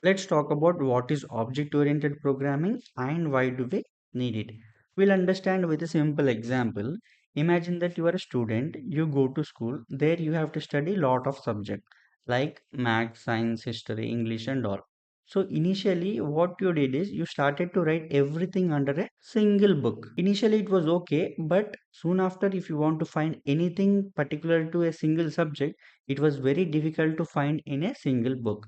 Let's talk about what is object-oriented programming and why do we need it. We'll understand with a simple example. Imagine that you are a student, you go to school, there you have to study lot of subjects like math, science, history, English and all. So initially what you did is you started to write everything under a single book. Initially it was okay, but soon after if you want to find anything particular to a single subject, it was very difficult to find in a single book.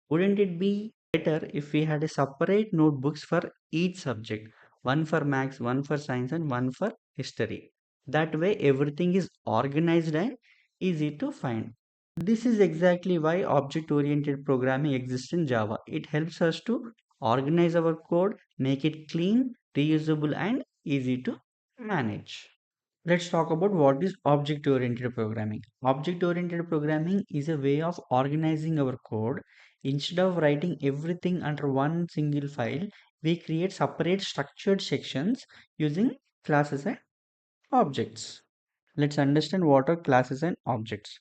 Wouldn't it be better if we had a separate notebooks for each subject? One for maths, one for science, and one for history. That way, everything is organized and easy to find. This is exactly why object oriented programming exists in Java. It helps us to organize our code, make it clean, reusable, and easy to manage. Let's talk about what is object-oriented programming. Object-oriented programming is a way of organizing our code. Instead of writing everything under one single file, we create separate structured sections using classes and objects. Let's understand what are classes and objects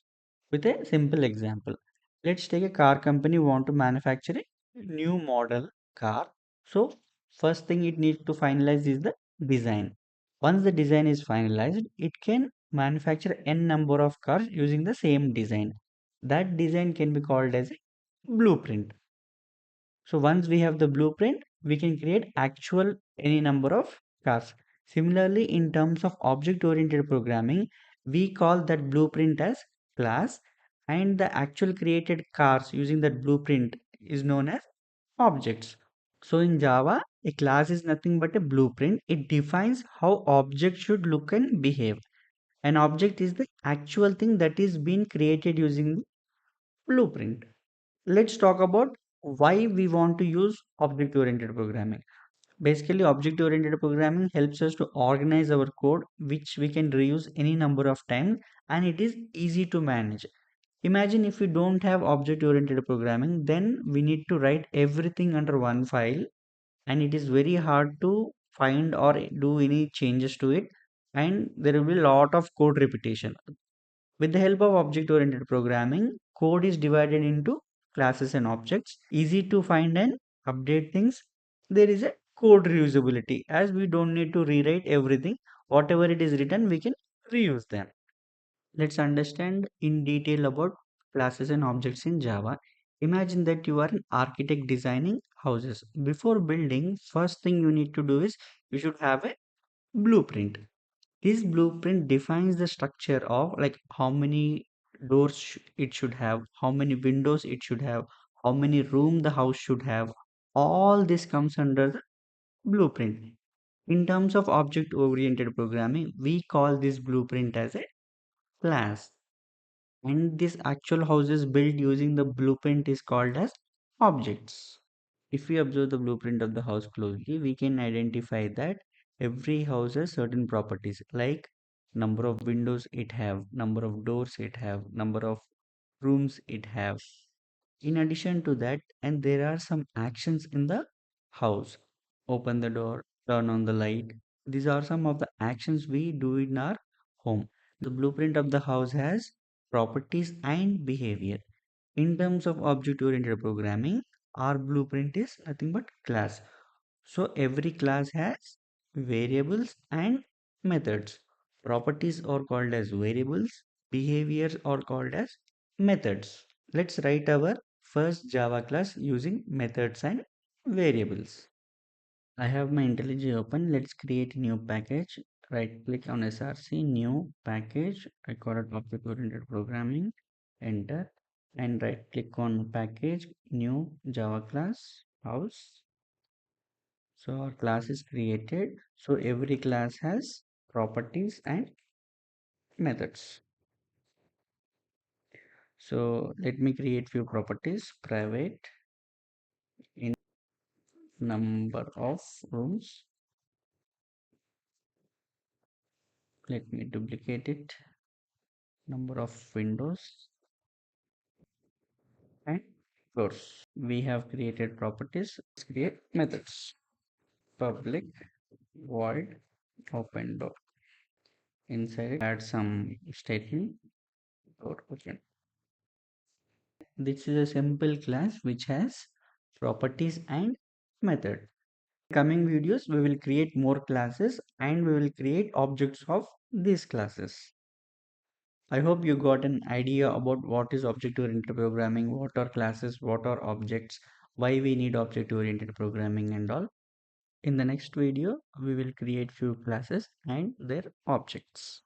with a simple example. Let's take a car company want to manufacture a new model car. So first thing it needs to finalize is the design. Once the design is finalized, it can manufacture n number of cars using the same design. That design can be called as a blueprint. So once we have the blueprint, we can create actual any number of cars. Similarly, in terms of object-oriented programming, we call that blueprint as class, and the actual created cars using that blueprint is known as objects. So in Java, a class is nothing but a blueprint. It defines how objects should look and behave. An object is the actual thing that is being created using the blueprint. Let's talk about why we want to use object oriented programming. Basically, object oriented programming helps us to organize our code, which we can reuse any number of times, and it is easy to manage. Imagine if we don't have object oriented programming, then we need to write everything under one file, and it is very hard to find or do any changes to it, and there will be a lot of code repetition. With the help of object-oriented programming, code is divided into classes and objects, easy to find and update things. There is a code reusability as we don't need to rewrite everything. Whatever it is written, we can reuse them. Let's understand in detail about classes and objects in Java. Imagine that you are an architect designing houses. Before building, first thing you need to do is you should have a blueprint. This blueprint defines the structure of like how many doors it should have, how many windows it should have, how many room the house should have. All this comes under the blueprint. In terms of object oriented programming, we call this blueprint as a class. And this actual house is built using the blueprint is called as objects. If we observe the blueprint of the house closely, we can identify that every house has certain properties like number of windows it have, number of doors it have, number of rooms it have. In addition to that, and there are some actions in the house. Open the door, turn on the light. These are some of the actions we do in our home. The blueprint of the house has properties and behavior. In terms of object-oriented programming, our blueprint is nothing but class. So every class has variables and methods. Properties are called as variables, behaviors are called as methods. Let's write our first Java class using methods and variables. I have my IntelliJ open. Let's create a new package. Right click on SRC, new package. I call it object oriented programming. Enter and right click on package, new Java class, house. So our class is created. So every class has properties and methods. So let me create few properties. Private in number of rooms. Let me duplicate it. Number of windows and doors. We have created properties. Let's create methods. Public void open door. Inside it, add some statement door open. This is a simple class which has properties and method. Coming videos, we will create more classes and we will create objects of these classes. I hope you got an idea about what is object-oriented programming, what are classes, what are objects, why we need object-oriented programming and all. In the next video, we will create few classes and their objects.